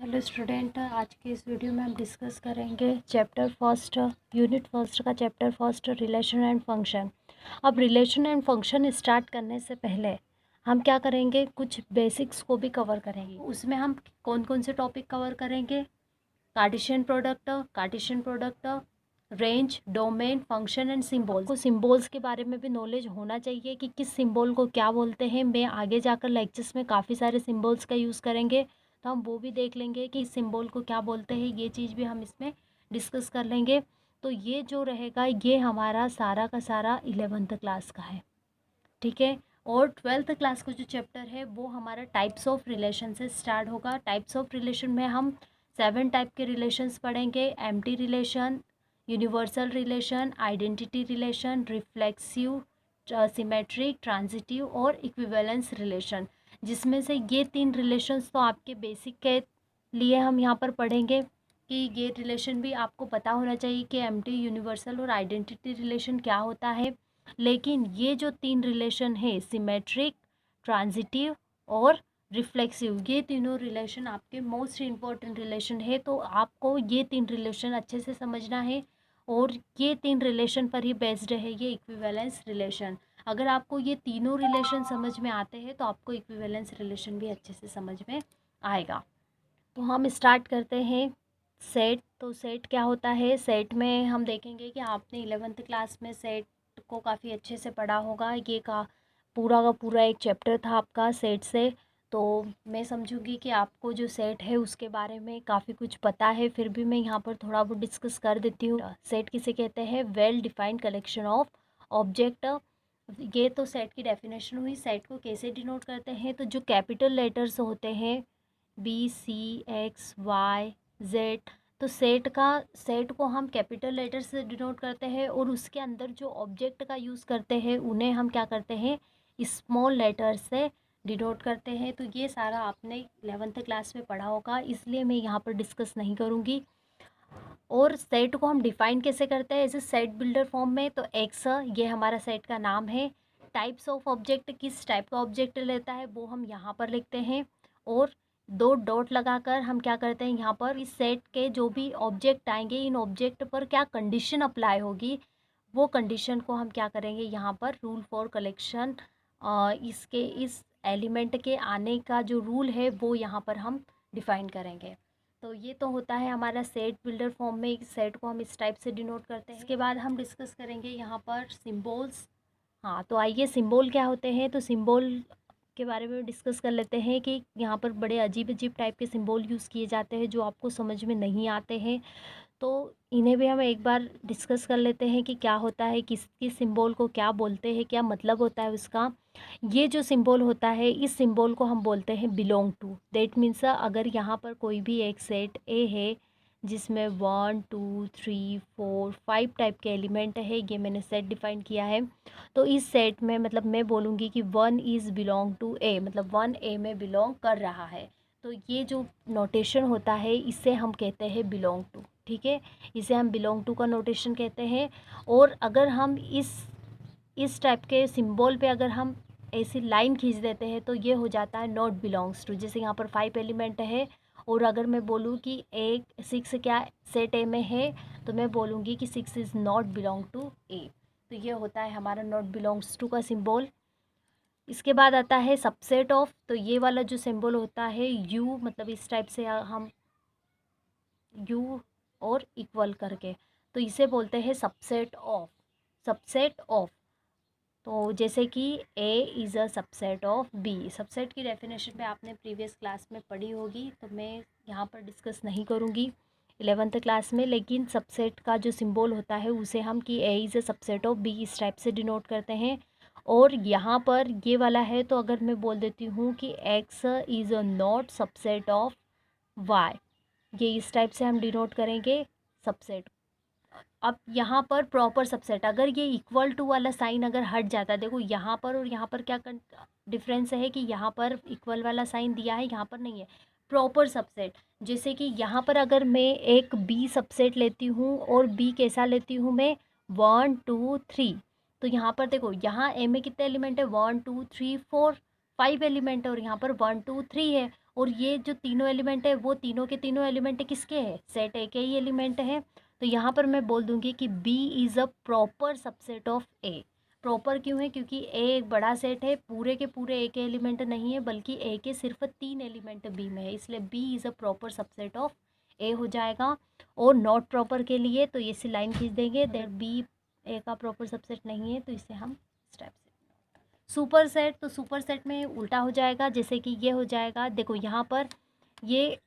Hello student, आज के इस वीडियो में हम डिस्कस करेंगे चैप्टर फर्स्ट, यूनिट फर्स्ट का chapter first, relation and function. अब रिलेशन एंड फंक्शन स्टार्ट करने से पहले हम क्या करेंगे, कुछ बेसिक्स को भी कवर करेंगे। उसमें हम कौन कौन से टॉपिक कवर करेंगे? Cartesian product, range, domain, function and symbol. को सिंबल्स के बारे में भी नॉलेज होना चाहिए कि किस सिंबल को क्या बोलते हैं। मैं आगे जाकर लेक्चर्स में काफ़ी सारे सिंबल्स का यूज़ करेंगे, तो हम वो भी देख लेंगे कि सिंबल को क्या बोलते हैं। ये चीज़ भी हम इसमें डिस्कस कर लेंगे। तो ये जो रहेगा, ये हमारा सारा का सारा 11th क्लास का है, ठीक है। और 12th क्लास का जो चैप्टर है वो हमारा टाइप्स ऑफ रिलेशन से स्टार्ट होगा। टाइप्स ऑफ रिलेशन में हम 7 टाइप के रिलेशंस पढ़ेंगे: empty relation, universal relation, identity relation, reflexive, symmetric, transitive और इक्विवेलेंस रिलेशन। जिसमें से ये 3 रिलेशंस तो आपके बेसिक के लिए हम यहाँ पर पढ़ेंगे कि ये रिलेशन भी आपको पता होना चाहिए कि एम्प्टी, यूनिवर्सल और आइडेंटिटी रिलेशन क्या होता है। लेकिन ये जो 3 रिलेशन है, सिमेट्रिक, ट्रांजिटिव और रिफ्लेक्सिव, ये तीनों रिलेशन आपके मोस्ट इम्पॉर्टेंट रिलेशन है। तो आपको ये 3 रिलेशन अच्छे से समझना है और ये 3 रिलेशन पर ही बेस्ड है ये इक्विवेलेंस रिलेशन। अगर आपको ये तीनों रिलेशन समझ में आते हैं तो आपको इक्विवेलेंस रिलेशन भी अच्छे से समझ में आएगा। तो हम स्टार्ट करते हैं सेट। तो सेट क्या होता है? सेट में हम देखेंगे कि आपने 11th क्लास में सेट को काफ़ी अच्छे से पढ़ा होगा। ये का पूरा एक चैप्टर था आपका सेट से। तो मैं समझूंगी कि आपको जो सेट है उसके बारे में काफ़ी कुछ पता है, फिर भी मैं यहाँ पर थोड़ा बहुत डिस्कस कर देती हूँ। सेट किसे कहते हैं? Well defined collection of object. ये तो सेट की डेफिनेशन हुई। सेट को कैसे डिनोट करते हैं? तो जो कैपिटल लेटर्स होते हैं BCXYZ, तो सेट को हम कैपिटल लेटर से डिनोट करते हैं और उसके अंदर जो ऑब्जेक्ट का यूज़ करते हैं उन्हें हम क्या करते हैं? स्मॉल लेटर से डिनोट करते हैं। तो ये सारा आपने 11th क्लास में पढ़ा होगा, इसलिए मैं यहाँ पर डिस्कस नहीं करूँगी। और सेट को हम डिफाइन कैसे करते हैं? एज सेट बिल्डर फॉर्म में। तो एक्स, ये हमारा सेट का नाम है। टाइप्स ऑफ ऑब्जेक्ट, किस टाइप का ऑब्जेक्ट लेता है वो हम यहाँ पर लिखते हैं। और 2 डॉट लगाकर हम क्या करते हैं, यहाँ पर इस सेट के जो भी ऑब्जेक्ट आएंगे, इन ऑब्जेक्ट पर क्या कंडीशन अप्लाई होगी, वो कंडीशन को हम क्या करेंगे, यहाँ पर रूल फॉर कलेक्शन, इसके इस एलिमेंट के आने का जो रूल है वो यहाँ पर हम डिफाइन करेंगे। तो ये तो होता है हमारा सेट बिल्डर फॉर्म में। एक सेट को हम इस टाइप से डिनोट करते हैं। इसके बाद हम डिस्कस करेंगे यहाँ पर सिंबल्स। हाँ, तो आइए सिंबल क्या होते हैं, तो सिंबल के बारे में डिस्कस कर लेते हैं कि यहाँ पर बड़े अजीब अजीब टाइप के सिंबल यूज़ किए जाते हैं जो आपको समझ में नहीं आते हैं। तो इन्हें भी हम एक बार डिस्कस कर लेते हैं कि क्या होता है, किस किस सिंबल को क्या बोलते हैं, क्या मतलब होता है उसका। ये जो सिंबल होता है, इस सिंबल को हम बोलते हैं बिलोंग टू। दैट मीन्स अगर यहाँ पर कोई भी एक सेट ए है जिसमें 1 2 3 4 5 टाइप के एलिमेंट है, ये मैंने सेट डिफाइन किया है। तो इस सेट में मतलब मैं बोलूँगी कि 1 इज़ बिलोंग टू ए, मतलब 1 ए में बिलोंग कर रहा है। तो ये जो नोटेशन होता है इसे हम कहते हैं बिलोंग टू, ठीक है। इसे हम बिलोंग टू का नोटेशन कहते हैं। और अगर हम इस टाइप के सिंबल पे अगर हम ऐसी लाइन खींच देते हैं तो ये हो जाता है नॉट बिलोंग्स टू। जैसे यहाँ पर 5 एलिमेंट है और अगर मैं बोलूँ कि एक 6 क्या सेट ए में है, तो मैं बोलूँगी कि 6 इज़ नॉट बिलोंग टू ए। तो ये होता है हमारा नॉट बिलोंग्स टू का सिंबल। इसके बाद आता है सबसेट ऑफ। तो ये वाला जो सिंबल होता है यू, मतलब इस टाइप से हम यू और इक्वल करके, तो इसे बोलते हैं सबसेट ऑफ। सबसेट ऑफ, तो जैसे कि A is a subset of B. Subset की डेफिनेशन पे आपने प्रीवियस क्लास में पढ़ी होगी, तो मैं यहाँ पर डिस्कस नहीं करूँगी 11th क्लास में। लेकिन सबसेट का जो सिंबल होता है उसे हम कि A is a subset of B इस टाइप से डिनोट करते हैं। और यहाँ पर ये वाला है, तो अगर मैं बोल देती हूँ कि X is a not subset of Y, ये इस टाइप से हम डिनोट करेंगे सबसेट। अब यहाँ पर प्रॉपर सबसेट, अगर ये इक्वल टू वाला साइन अगर हट जाता है, देखो यहाँ पर और यहाँ पर क्या डिफरेंस है कि यहाँ पर इक्वल वाला साइन दिया है, यहाँ पर नहीं है। प्रॉपर सबसेट, जैसे कि यहाँ पर अगर मैं एक बी सबसेट लेती हूँ और बी कैसा लेती हूँ मैं, 1 2 3, तो यहाँ पर देखो यहाँ ए में कितने एलिमेंट है, 1 2 3 4 5 एलिमेंट है और यहाँ पर 1 2 3 है, और ये जो तीनों एलिमेंट है वो तीनों के तीनों एलिमेंट किसके हैं, सेट ए के ही एलिमेंट है। तो यहाँ पर मैं बोल दूंगी कि B is a proper subset of A. Proper क्यों है, क्योंकि ए एक बड़ा सेट है, पूरे के पूरे ए के एलिमेंट नहीं है, बल्कि ए के सिर्फ 3 एलिमेंट बी में है, इसलिए B is a proper subset of A हो जाएगा। और नॉट प्रॉपर के लिए तो ये सी लाइन खींच देंगे, दैट बी ए का प्रॉपर सबसेट नहीं है, तो इसे हम स्टेप से। सुपर सेट, तो सुपर सेट में उल्टा हो जाएगा, जैसे कि ये हो जाएगा, देखो यहाँ पर ये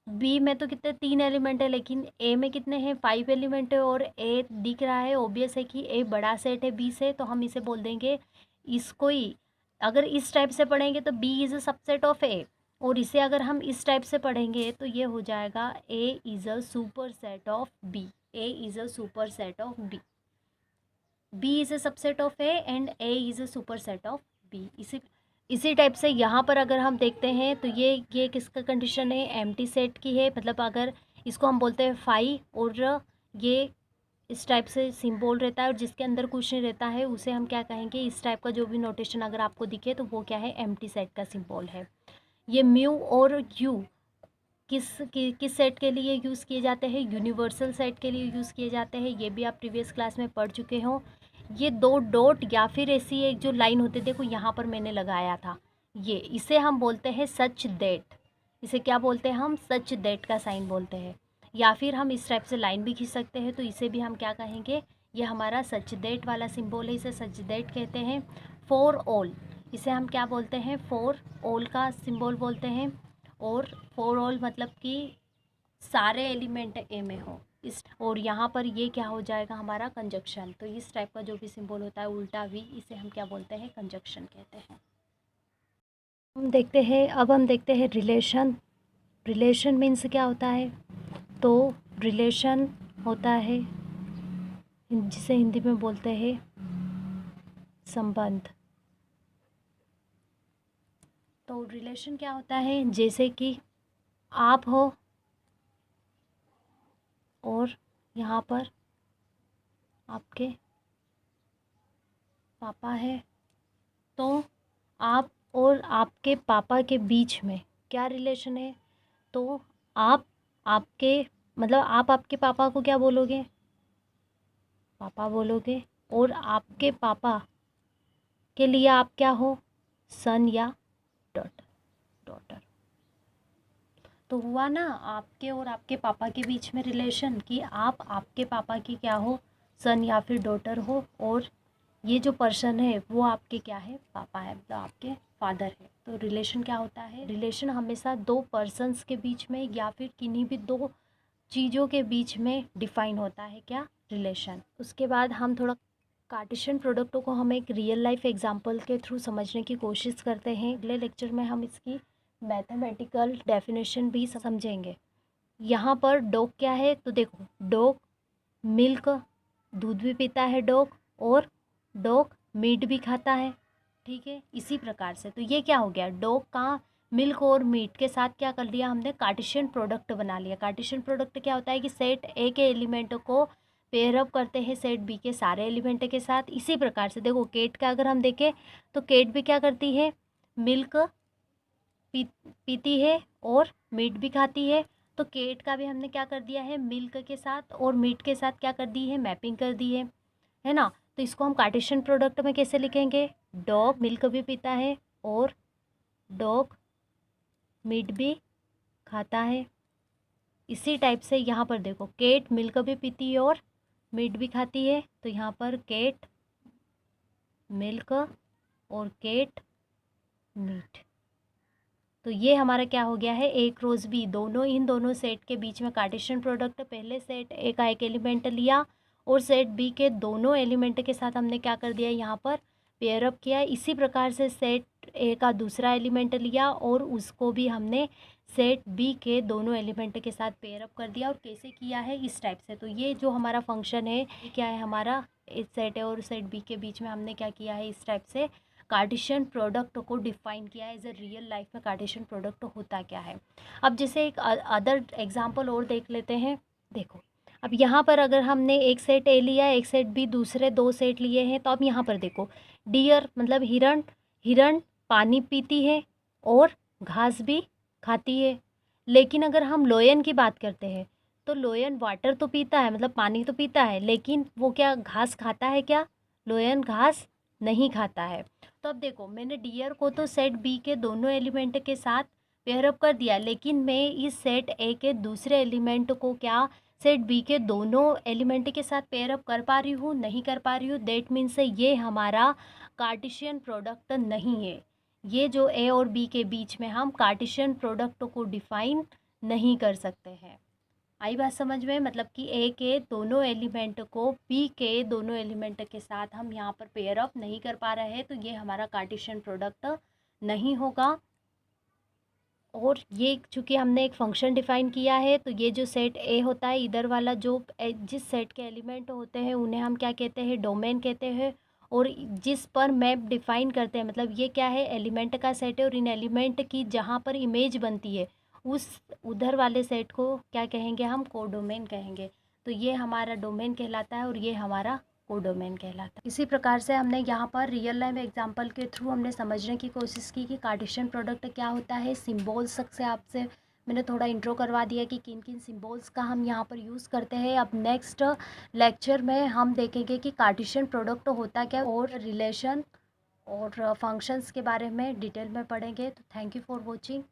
बी में तो कितने 3 एलिमेंट है, लेकिन ए में कितने हैं 5 एलिमेंट है, और ए दिख रहा है, ऑब्वियस है कि ए बड़ा सेट है बी से, तो हम इसे बोल देंगे इसको ही। अगर इस टाइप से पढ़ेंगे तो B is a subset of A, और इसे अगर हम इस टाइप से पढ़ेंगे तो ये हो जाएगा A is a superset of B. A is a superset of B, B is a subset of A and A is a superset of B. इसी टाइप से यहाँ पर अगर हम देखते हैं तो ये किसका कंडीशन है, एम्प्टी सेट की है, मतलब अगर इसको हम बोलते हैं फाई, और ये इस टाइप से सिंबल रहता है और जिसके अंदर कुछ नहीं रहता है उसे हम क्या कहेंगे, इस टाइप का जो भी नोटेशन अगर आपको दिखे तो वो क्या है, एम्प्टी सेट का सिंबल है। ये म्यू और यू किस सेट के लिए यूज़ किए जाते हैं, यूनिवर्सल सेट के लिए यूज़ किए जाते हैं, ये भी आप प्रीवियस क्लास में पढ़ चुके हो। ये 2 डॉट या फिर ऐसी एक जो लाइन होती है, देखो यहाँ पर मैंने लगाया था, ये इसे हम बोलते हैं सच दैट। इसे क्या बोलते हैं हम, सच दैट का साइन बोलते हैं। या फिर हम इस टाइप से लाइन भी खींच सकते हैं, तो इसे भी हम क्या कहेंगे, ये हमारा सच दैट वाला सिंबल है, इसे सच दैट कहते हैं। फॉर ऑल, इसे हम क्या बोलते हैं, फॉर ऑल का सिंबल बोलते हैं। और फॉर ऑल मतलब कि सारे एलिमेंट ए में हो इस, और यहाँ पर ये क्या हो जाएगा हमारा कंजक्शन। तो इस टाइप का जो भी सिंबल होता है उल्टा वी, इसे हम क्या बोलते हैं, कंजक्शन कहते हैं। अब हम देखते हैं रिलेशन। रिलेशन मीन्स क्या होता है, तो रिलेशन होता है जिसे हिंदी में बोलते हैं संबंध। तो रिलेशन क्या होता है, जैसे कि आप हो और यहाँ पर आपके पापा है, तो आप और आपके पापा के बीच में क्या रिलेशन है, तो आप आपके मतलब आप आपके पापा को क्या बोलोगे, पापा बोलोगे, और आपके पापा के लिए आप क्या हो, सन या डॉटर। डॉटर तो हुआ ना आपके और आपके पापा के बीच में रिलेशन, कि आप आपके पापा की क्या हो, सन या फिर डॉटर हो, और ये जो पर्सन है वो आपके क्या है, पापा है, मतलब आपके फादर है। तो रिलेशन क्या होता है, रिलेशन हमेशा 2 पर्सन्स के बीच में या फिर किन्हीं भी 2 चीज़ों के बीच में डिफाइन होता है क्या, रिलेशन। उसके बाद हम थोड़ा कार्टेशियन प्रोडक्टों को हम एक रियल लाइफ एग्जांपल के थ्रू समझने की कोशिश करते हैं। अगले लेक्चर में हम इसकी मैथमेटिकल डेफिनेशन भी समझेंगे। यहाँ पर डॉग क्या है, तो देखो डॉग मिल्क, दूध भी पीता है डॉग, और डॉग मीट भी खाता है, ठीक है। इसी प्रकार से तो ये क्या हो गया, डॉग का मिल्क और मीट के साथ क्या कर लिया हमने, कार्टेशियन प्रोडक्ट बना लिया। कार्टेशियन प्रोडक्ट क्या होता है कि सेट ए के एलिमेंट को पेयर अप करते हैं सेट बी के सारे एलिमेंट के साथ। इसी प्रकार से देखो केट का अगर हम देखें तो केट भी क्या करती है, मिल्क पीती है और मीट भी खाती है। तो केट का भी हमने क्या कर दिया है, मिल्क के साथ और मीट के साथ क्या कर दी है, मैपिंग कर दी है ना। तो इसको हम कार्टेशियन प्रोडक्ट में कैसे लिखेंगे, डॉग मिल्क भी पीता है और डॉग मीट भी खाता है। इसी टाइप से यहाँ पर देखो केट मिल्क भी पीती है और मीट भी खाती है, तो यहाँ पर केट मिल्क और केट मीट। तो ये हमारा क्या हो गया है, ए क्रॉस बी, दोनों इन दोनों सेट के बीच में कार्टेशियन प्रोडक्ट। पहले सेट ए का एक एलिमेंट लिया और सेट बी के दोनों एलिमेंट के साथ हमने क्या कर दिया, यहाँ पर पेयर अप किया। इसी प्रकार से सेट ए का दूसरा एलिमेंट लिया और उसको भी हमने सेट बी के दोनों एलिमेंट के साथ पेयर अप कर दिया। और कैसे किया है, इस टाइप से। तो ये जो हमारा फंक्शन है ये क्या है, हमारा इस सेट ए और सेट बी के बीच में हमने क्या किया है, इस टाइप से कार्टेशियन प्रोडक्ट को डिफाइन किया है। एज अ रियल लाइफ में कार्टेशियन प्रोडक्ट होता क्या है। अब जैसे एक अदर एग्जांपल और देख लेते हैं। देखो अब यहाँ पर अगर हमने एक सेट ए लिया, एक सेट बी, दूसरे 2 सेट लिए हैं, तो अब यहाँ पर देखो डियर मतलब हिरण, हिरण पानी पीती है और घास भी खाती है। लेकिन अगर हम लोयन की बात करते हैं तो लोयन वाटर तो पीता है, मतलब पानी तो पीता है, लेकिन वो क्या घास खाता है क्या? लोयन घास नहीं खाता है। तो अब देखो, मैंने डियर को तो सेट बी के दोनों एलिमेंट के साथ पेयरअप कर दिया, लेकिन मैं इस सेट ए के दूसरे एलिमेंट को क्या सेट बी के दोनों एलिमेंट के साथ पेयरअप कर पा रही हूँ? नहीं कर पा रही हूँ। दैट मीन्स ये हमारा कार्टेशियन प्रोडक्ट नहीं है। ये जो ए और बी के बीच में हम कार्टेशियन प्रोडक्ट को डिफाइन नहीं कर सकते हैं। आई बात समझ में? मतलब कि ए के दोनों एलिमेंट को बी के दोनों एलिमेंट के साथ हम यहाँ पर पेयर अप नहीं कर पा रहे हैं, तो ये हमारा कार्टेशियन प्रोडक्ट नहीं होगा। और ये चूँकि हमने एक फंक्शन डिफाइन किया है, तो ये जो सेट ए होता है, इधर वाला जो जिस सेट के एलिमेंट होते हैं उन्हें हम क्या कहते हैं? डोमेन कहते हैं। और जिस पर मैप डिफाइन करते हैं, मतलब ये क्या है? एलिमेंट का सेट है, और इन एलिमेंट की जहाँ पर इमेज बनती है उस उधर वाले सेट को क्या कहेंगे? हम कोडोमेन कहेंगे। तो ये हमारा डोमेन कहलाता है और ये हमारा कोडोमेन कहलाता है। इसी प्रकार से हमने यहाँ पर रियल लाइफ एग्जांपल के थ्रू हमने समझने की कोशिश की कि कार्टेशियन प्रोडक्ट क्या होता है। सिंबल्स से आपसे मैंने थोड़ा इंट्रो करवा दिया कि किन किन सिंबल्स का हम यहाँ पर यूज़ करते हैं। अब नेक्स्ट लेक्चर में हम देखेंगे कि कार्टेशियन प्रोडक्ट होता क्या, और रिलेशन और फंक्शंस के बारे में डिटेल में पढ़ेंगे। तो थैंक यू फॉर वॉचिंग।